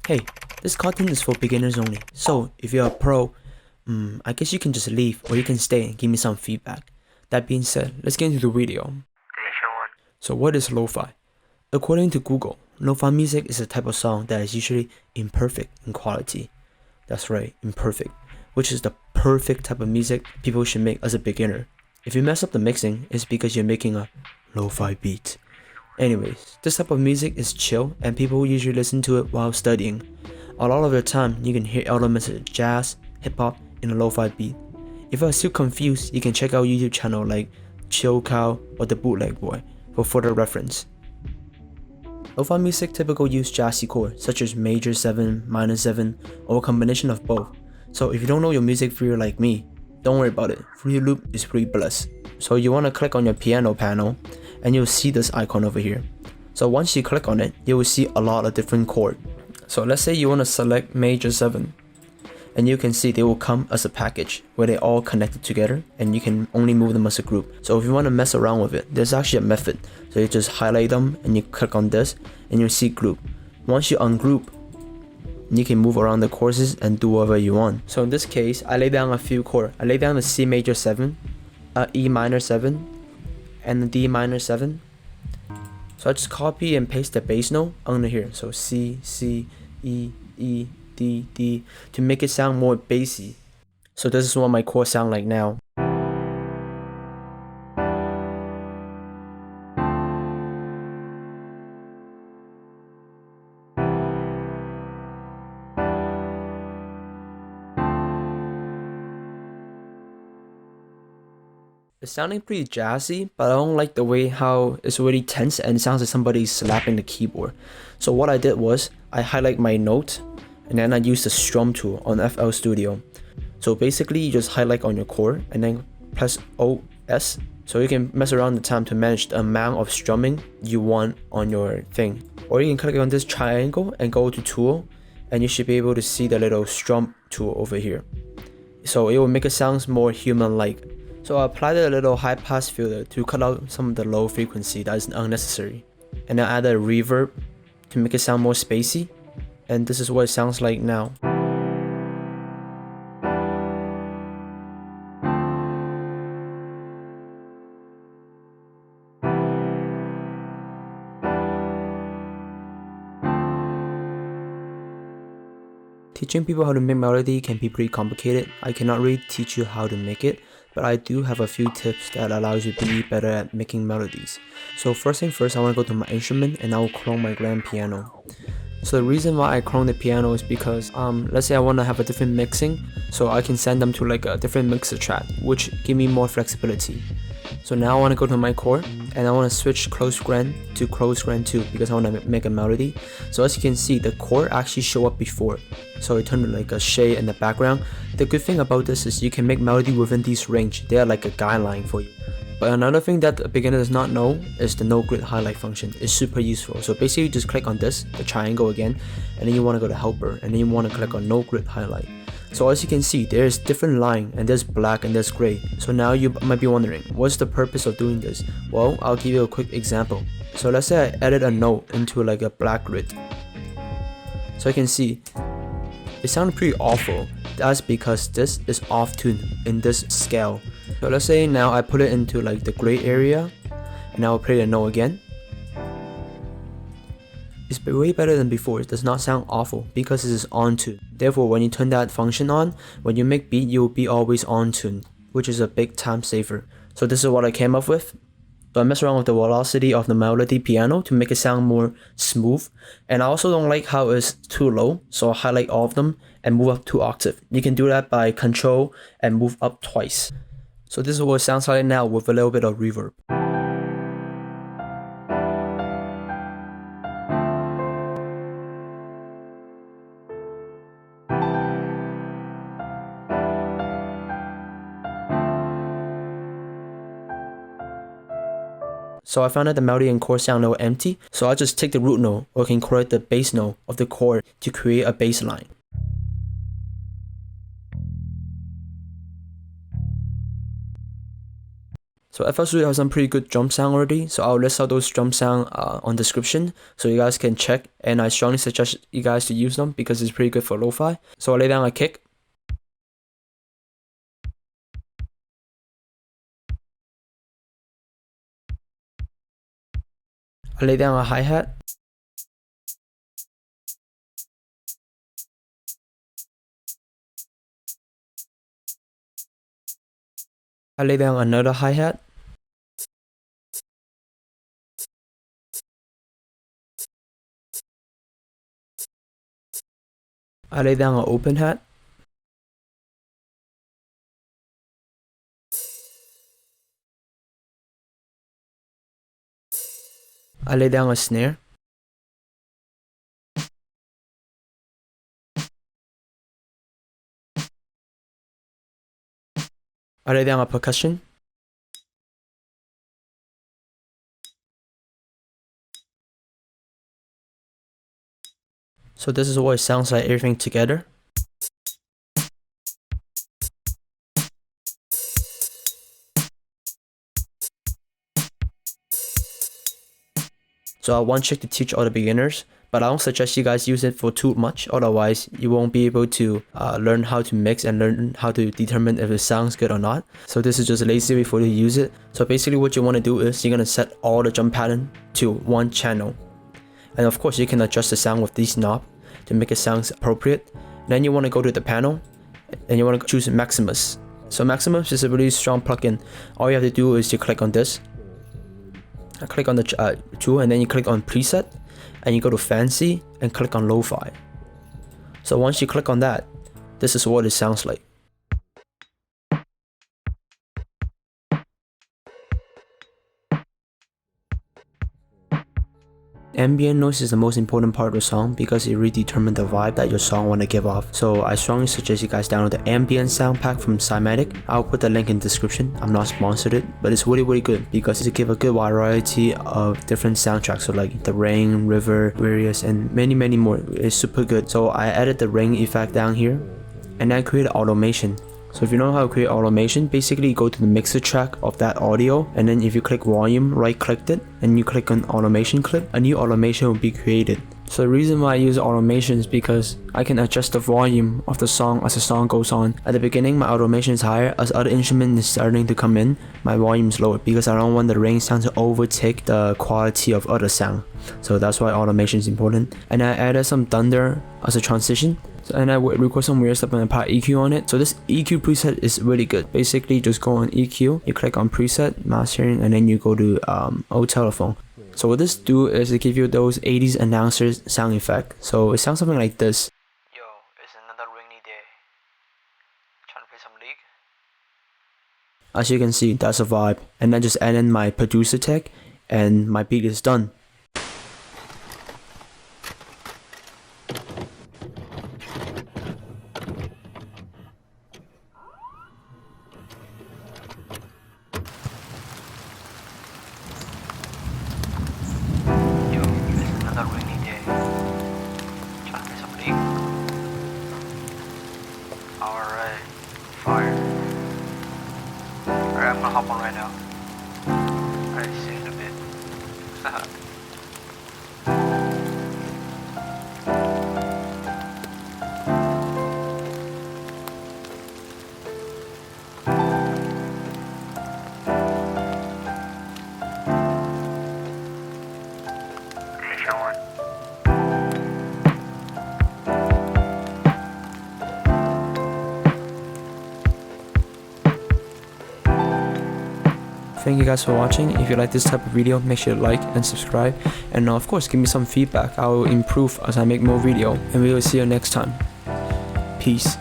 Hey, this content is for beginners only, so if you're a pro, I guess you can just leave or you can stay and give me some feedback. That being said, let's get into the video. So what is lo-fi? According to Google, lo-fi music is a type of song that is usually imperfect in quality. That's right, imperfect, which is the perfect type of music people should make as a beginner. If you mess up the mixing, it's because you're making a lo-fi beat. Anyways, this type of music is chill and people usually listen to it while studying. A lot of the time, you can hear elements of jazz, hip-hop in a lo-fi beat. If you're still confused, you can check out YouTube channel like Chill Cow or The Bootleg Boy for further reference. Lo-fi music typically use jazzy chords such as major 7, minor 7, or a combination of both. So if you don't know your music theory like me, don't worry about it, free loop is free bliss. So you want to click on your piano panel and you'll see this icon over here. So once you click on it, you will see a lot of different chords. So let's say you want to select major 7, and you can see they will come as a package where they all connected together and you can only move them as a group. So if you want to mess around with it, there's actually a method. So you just highlight them and you click on this and you'll see group. Once you ungroup, you can move around the courses and do whatever you want. So in this case, I lay down a few chords. I lay down the C major 7, E minor 7, and the D minor 7. So I just copy and paste the bass note under here. So C, C, E, E, D, D to make it sound more bassy. So this is what my chords sound like now. It's sounding pretty jazzy, but I don't like the way how it's really tense and it sounds like somebody's slapping the keyboard. So what I did was, I highlight my note and then I use the strum tool on FL Studio. So basically you just highlight on your chord and then press OS. So you can mess around the time to manage the amount of strumming you want on your thing. Or you can click on this triangle and go to tool and you should be able to see the little strum tool over here. So it will make it sound more human-like. So I applied a little high pass filter to cut out some of the low frequency that is unnecessary. And I added a reverb to make it sound more spacey. And this is what it sounds like now. Teaching people how to make melody can be pretty complicated. I cannot really teach you how to make it, but I do have a few tips that allows you to be better at making melodies. So first thing first, I want to go to my instrument and I will clone my grand piano. So the reason why I clone the piano is because let's say I want to have a different mixing, so I can send them to like a different mixer track, which give me more flexibility. So now I want to go to my chord and I want to switch close grand to close grand 2 because I want to make a melody. So as you can see, the chord actually show up before, so it turned like a shade in the background. The good thing about this is you can make melody within these range. They are like a guideline for you. But another thing that a beginner does not know is the no grid highlight function. It's super useful. So basically you just click on this, the triangle again, and then you want to go to helper and then you want to click on no grid highlight. So as you can see, there's different line and there's black and there's gray. So now you might be wondering, what's the purpose of doing this? Well, I'll give you a quick example. So let's say I added a note into like a black grid. So you can see, it sounded pretty awful. That's because this is off tune in this scale. So let's say now I put it into like the gray area and I will play the note again. It's way better than before. It does not sound awful because it is on tune. Therefore, when you turn that function on, when you make beat, you will be always on tune, which is a big time saver. So this is what I came up with. So I mess around with the velocity of the melody piano to make it sound more smooth. And I also don't like how it's too low, so I highlight all of them and move up 2 octaves. You can do that by control and move up twice. So this is what it sounds like now with a little bit of reverb. So I found that the melody and chord sound a little empty, so I just take the root note or can correct the bass note of the chord to create a bass line. So FL Studio has some pretty good drum sound already, so I'll list out those drum sound on description so you guys can check, and I strongly suggest you guys to use them because it's pretty good for lo-fi. So I'll lay down a kick. I lay down a hi-hat. I lay down another hi-hat. I lay down an open hat. I lay down a snare. I lay down a percussion. So this is what it sounds like, everything together. So I one trick to teach all the beginners, but I don't suggest you guys use it for too much, otherwise you won't be able to learn how to mix and learn how to determine if it sounds good or not. So this is just a lazy way for you to use it. So basically what you want to do is you're going to set all the drum pattern to one channel. And of course you can adjust the sound with these knobs to make it sound appropriate. Then you want to go to the panel and you want to choose Maximus. So Maximus is a really strong plugin. All you have to do is you click on this. I click on the tool and then you click on preset and you go to fancy and click on lo-fi. So once you click on that, this is what it sounds like. Ambient noise is the most important part of the song because it really determines the vibe that your song want to give off. So I strongly suggest you guys download the Ambient sound pack from Cymatic. I'll put the link in the description. I'm not sponsored it, but it's really good because it gives a good variety of different soundtracks. So like the rain, river, various, and many more. It's super good. So I added the rain effect down here and I created automation. So if you know how to create automation, basically you go to the mixer track of that audio, and then if you click volume, right click it, and you click on automation clip, a new automation will be created. So the reason why I use automation is because I can adjust the volume of the song as the song goes on. At the beginning my automation is higher, as other instruments is starting to come in, my volume is lower because I don't want the rain sound to overtake the quality of other sound. So that's why automation is important. And I added some thunder as a transition. And I would record some weird stuff and apply EQ on it. So this EQ preset is really good. Basically just go on EQ, you click on preset, mastering, and then you go to old telephone. So what this do is it give you those 80s announcers sound effect. So it sounds something like this. Yo, it's another rainy day. Trying to play some league? As you can see, that's a vibe. And then just add in my producer tag and my beat is done. Rainy day. Trying to play some league. Alright, fire. Alright, I'm gonna hop on right now. Alright, see you in a bit. Thank you guys for watching. If you like this type of video, make sure to like and subscribe, and of course give me some feedback. I will improve as I make more video, and we will see you next time. Peace.